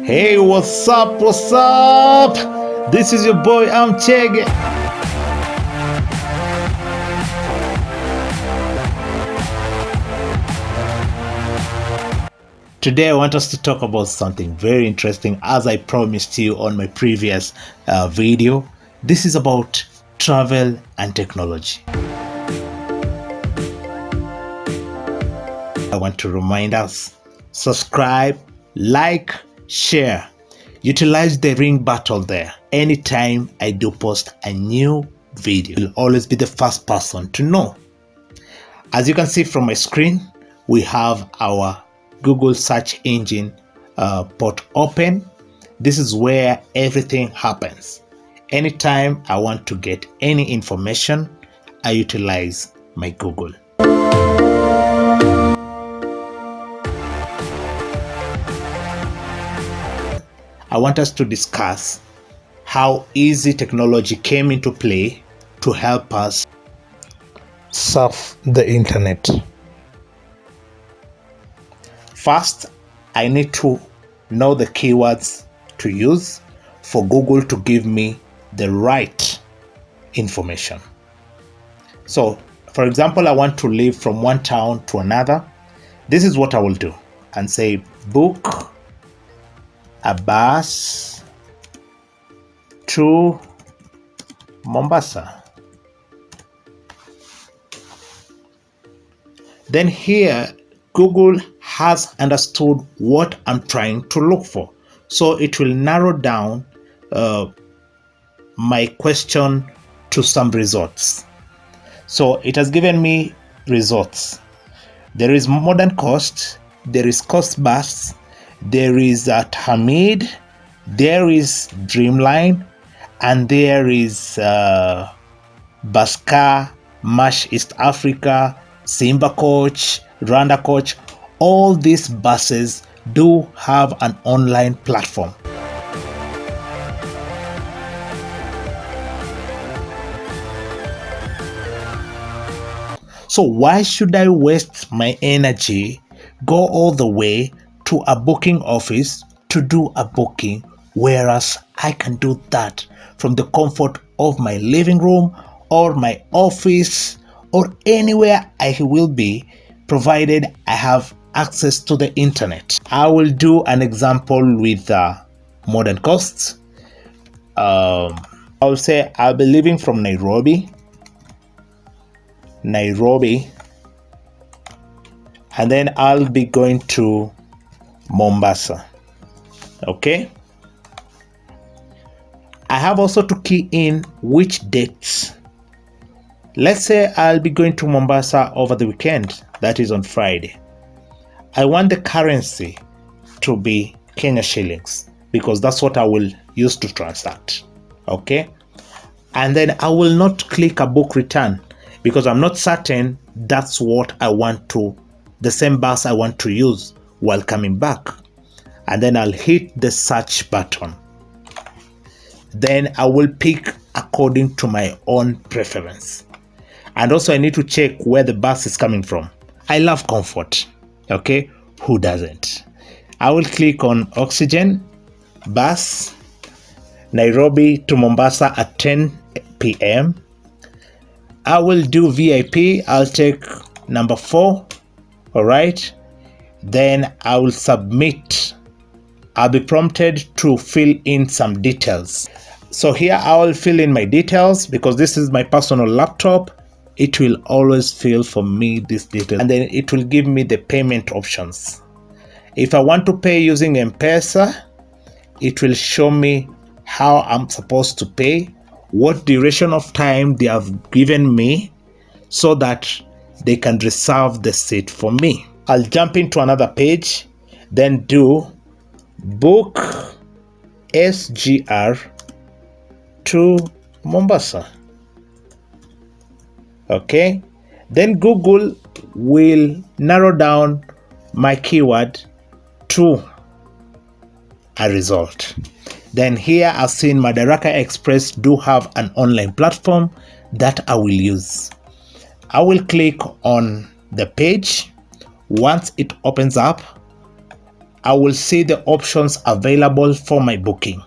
Hey, what's up? What's up? This is your boy, I'm Chege. Today, I want us to talk about something very interesting, as I promised you on my previous video. This is about travel and technology. I want to remind us, subscribe, like, share. Utilize the ring button there. Anytime I do post a new video, you'll always be the first person to know. As you can see from my screen, we have our Google search engine port open. This is where everything happens. Anytime I want to get any information, I utilize my Google. I want us to discuss how easy technology came into play to help us surf the internet. First, I need to know the keywords to use for Google to give me the right information. So, for example, I want to live from one town to another. This is what I will do and say book a bus to Mombasa. Then here, Google has understood what I'm trying to look for. So it will narrow down my question to some results. So it has given me results. There is Modern Coast, there is Coast Bus, there is Hamid, there is Dreamline, and there is Baska, Mash East Africa, Simba Coach, Rwanda Coach. All these buses do have an online platform. So why should I waste my energy, go all the way to a booking office to do a booking, whereas I can do that from the comfort of my living room or my office or anywhere I will be, provided I have access to the internet. I will do an example with Modern Coast. I'll say I'll be living from Nairobi, and then I'll be going to Mombasa. Okay. I have also to key in which dates. Let's say I'll be going to Mombasa over the weekend, that is on Friday. I want the currency to be Kenya shillings because that's what I will use to transact. Okay. And then I will not click a book return because I'm not certain that's what I want to, the same bus I want to use while coming back. And then I'll hit the search button. Then I will pick according to my own preference. And also I need to check where the bus is coming from. I love comfort. Okay, who doesn't? I will click on Oxygen bus, Nairobi to Mombasa at 10 p.m. I will do VIP. I'll take number 4. All right. Then I will submit. I'll be prompted to fill in some details. So here I will fill in my details because this is my personal laptop. It will always fill for me this detail, and then it will give me the payment options. If I want to pay using M-Pesa, it will show me how I'm supposed to pay, what duration of time they have given me so that they can reserve the seat for me. I'll jump into another page, then do book SGR to Mombasa. Okay, then Google will narrow down my keyword to a result. Then here I've seen Madaraka Express do have an online platform that I will use. I will click on the page. Once it opens up, I will see the options available for my booking.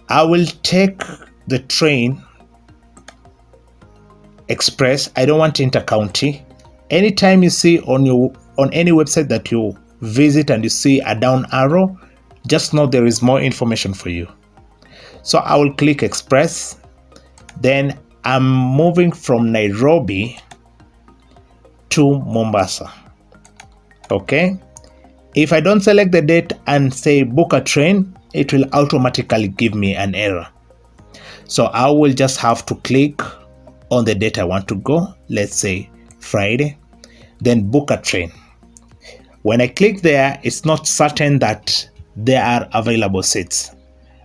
I will take the train express. I don't want intercounty. Anytime you see on any website that you visit and you see a down arrow, just know there is more information for you. So I will click express. Then I'm moving from Nairobi to Mombasa. Okay. If I don't select the date and say book a train, it will automatically give me an error. So I will just have to click on the date I want to go. Let's say Friday, then book a train. When I click there, it's not certain that there are available seats.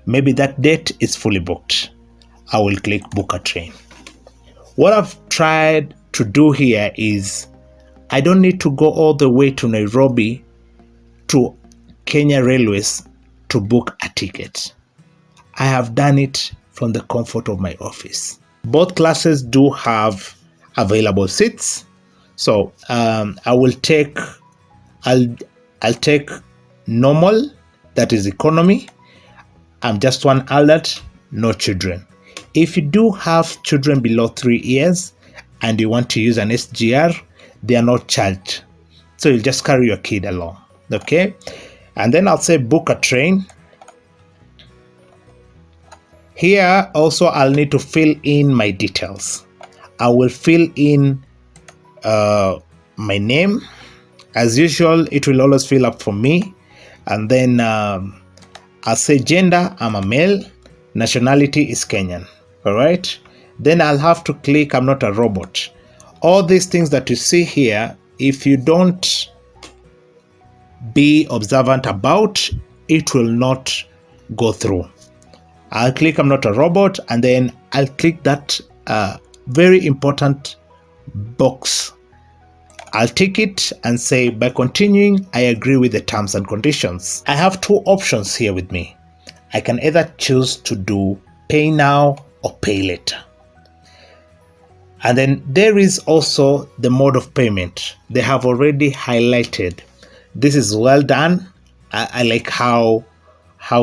Maybe that date is fully booked. I will click book a train. What I've tried to do here is I don't need to go all the way to Nairobi to Kenya Railways to book a ticket. I have done it from the comfort of my office. Both classes do have available seats. So I'll take normal, that is economy. I'm just one adult, no children. If you do have children below 3 years and you want to use an SGR, they are not charged. So you'll just carry your kid along. Okay. And then I'll say book a train. Here also I'll need to fill in my details. I will fill in my name. As usual, it will always fill up for me. And then I'll say gender, I'm a male. Nationality is Kenyan. All right. Then I'll have to click I'm not a robot. All these things that you see here, if you don't be observant about, it will not go through. I'll click I'm not a robot, and then I'll click that very important box. I'll tick it and say by continuing I agree with the terms and conditions. I have two options here with me. I can either choose to do pay now or pay later. And then there is also the mode of payment. They have already highlighted. This is well done. I like how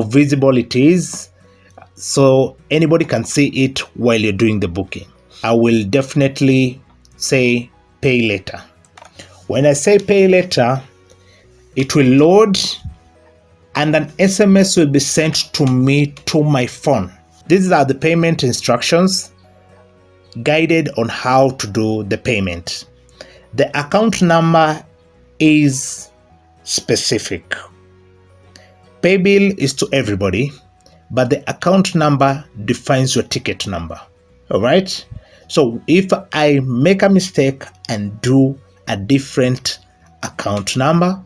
visible it is, so anybody can see it while you're doing the booking. I will definitely say pay later. When I say pay later, it will load and an SMS will be sent to me to my phone. These are the payment instructions guided on how to do the payment. The account number is specific. Pay bill is to everybody, but the account number defines your ticket number. All right. So if I make a mistake and do a different account number,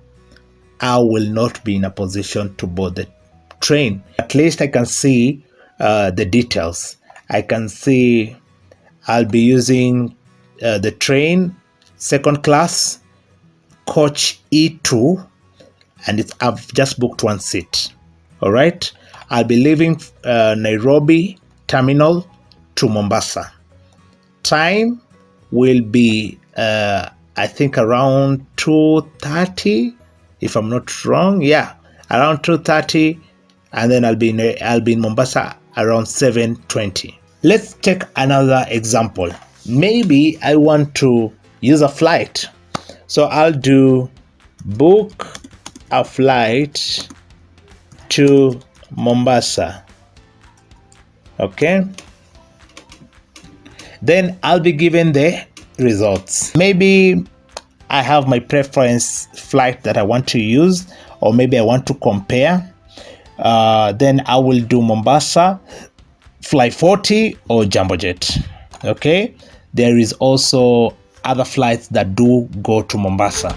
I will not be in a position to board the train. At least I can see the details. I can see I'll be using the train second class coach E2, and I've just booked one seat. All right. I'll be leaving Nairobi terminal to Mombasa. Time will be I think around 2:30, if I'm not wrong. Yeah, around 2:30, and then I'll be in Mombasa around 7:20. Let's take another example. Maybe I want to use a flight, so I'll do book a flight to Mombasa. Okay. Then I'll be given the results. Maybe I have my preference flight that I want to use, or maybe I want to compare. Then I will do Mombasa, Fly 40 or Jambojet. Okay. There is also other flights that do go to Mombasa.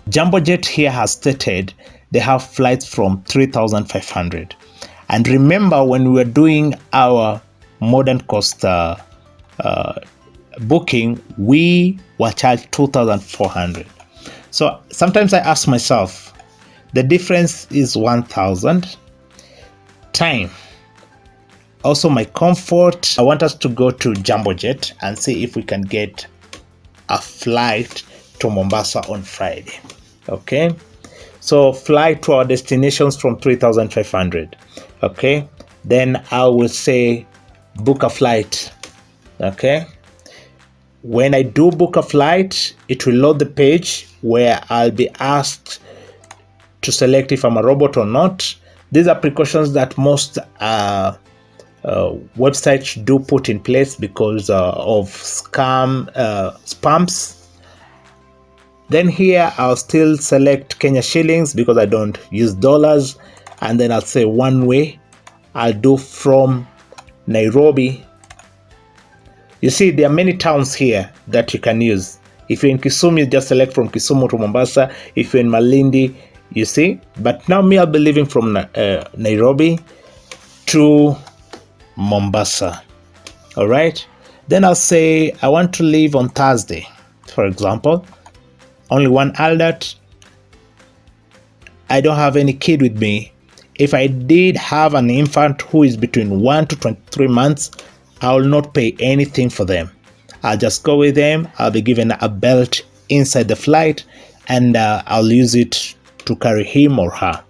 Jambojet here has stated they have flights from 3,500. And remember, when we were doing our Modern Coast booking, we were charged 2,400. So sometimes I ask myself, the difference is 1,000. Time. Also my comfort. I want us to go to Jambojet and see if we can get a flight to Mombasa on Friday. Okay, so fly to our destinations from 3,500. Okay, then I will say book a flight. Okay, when I do book a flight, it will load the page where I'll be asked to select if I'm a robot or not. These are precautions that most websites do put in place because of spams. Then here I'll still select Kenya shillings because I don't use dollars, and then I'll say one way. I'll do from Nairobi. You see, there are many towns here that you can use. If you're in Kisumu, you just select from Kisumu to Mombasa. If you're in Malindi, you see. But now me, I'll be leaving from Nairobi to Mombasa. All right. Then I'll say I want to leave on Thursday, for example. Only one adult. I don't have any kid with me. If I did have an infant who is between 1 to 23 months, I will not pay anything for them. I'll just go with them. I'll be given a belt inside the flight, and I'll use it to carry him or her.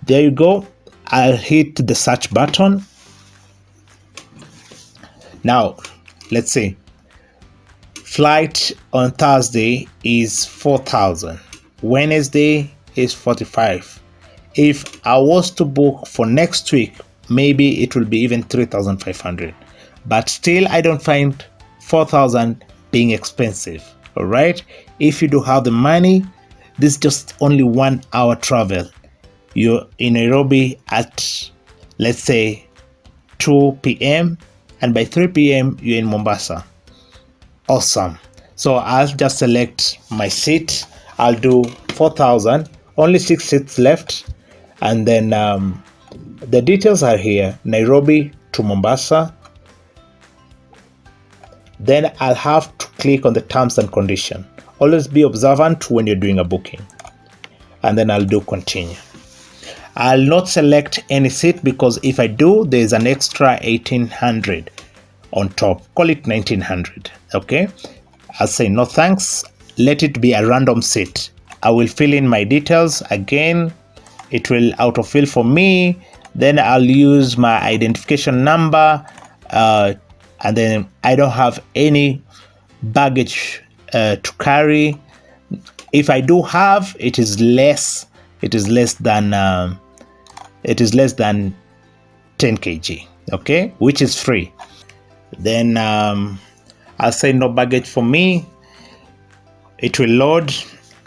There you go. I'll hit the search button. Now, let's see. Flight on Thursday is 4,000. Wednesday is 45. If I was to book for next week, maybe it will be even 3,500. But still, I don't find 4,000 being expensive. All right. If you do have the money, this is just only 1 hour travel. You're in Nairobi at, let's say, 2 p.m. and by 3 p.m. you're in Mombasa. Awesome. So I'll just select my seat. I'll do 4,000. Only 6 seats left. And then the details are here. Nairobi to Mombasa. Then I'll have to click on the terms and condition. Always be observant when you're doing a booking. And then I'll do continue. I'll not select any seat because if I do, there's an extra 1,800 on top. Call it 1,900. Okay. I'll say no thanks. Let it be a random seat. I will fill in my details again. It will autofill for me. Then I'll use my identification number. And then I don't have any baggage to carry. If I do have, it is less. It is less than 10 kg. Okay, which is free. Then I'll say no baggage for me. It will load.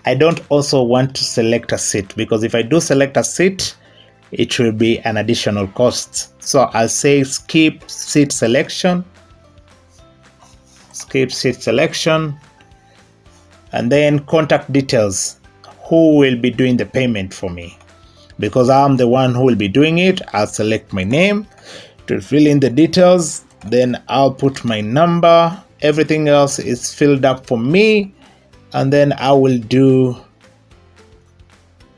I don't also want to select a seat because if I do select a seat, it will be an additional cost. So I'll say skip seat selection. Skip seat selection. And then contact details. Who will be doing the payment for me? Because I'm the one who will be doing it, I'll select my name to fill in the details. Then I'll put my number. Everything else is filled up for me. And then I will do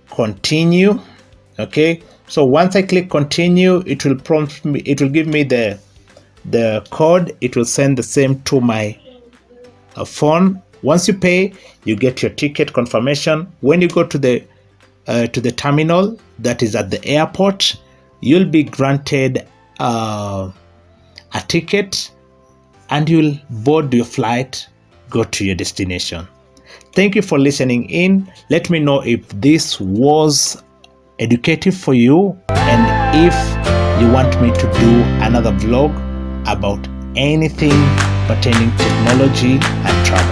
continue. Okay. So once I click continue, it will prompt me. It will give me the code. It will send the same to my phone. Once you pay, you get your ticket confirmation. When you go to the terminal that is at the airport, you'll be granted a ticket and you'll board your flight, go to your destination. Thank you for listening in. Let me know if this was educative for you and if you want me to do another vlog about anything pertaining to technology and travel.